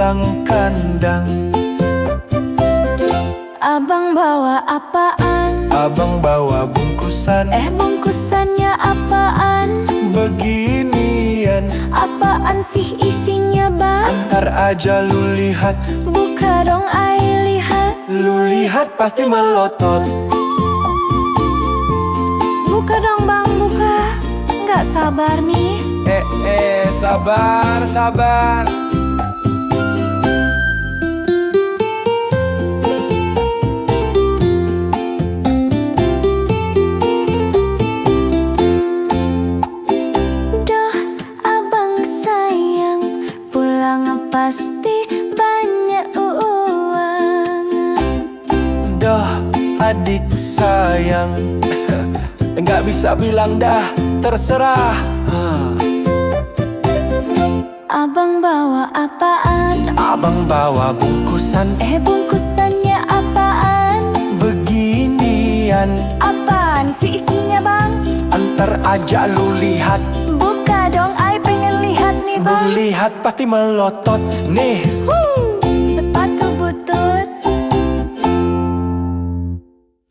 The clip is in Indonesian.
pulang kandang. Abang bawa apaan? Abang bawa bungkusan. Bungkusannya apaan? Beginian. Apaan sih isinya bang? Antar aja lu lihat. Buka dong ai lihat. Lu lihat pasti melotot. Buka dong bang, buka. Nggak sabar nih. Sabar, sabar. Duh, abang sayang, pulang pasti banyak uang. Dah, adik sayang, nggak bisa bilang dah, terserah. Abang bawa apaan? Abang bawa bungkusan. Bungkusannya apaan? Beginian. Apaan sih isinya bang? Antar aja lu lihat. Buka dong, ai pengen lihat nih Lu bang. lihat pasti melotot. Nih,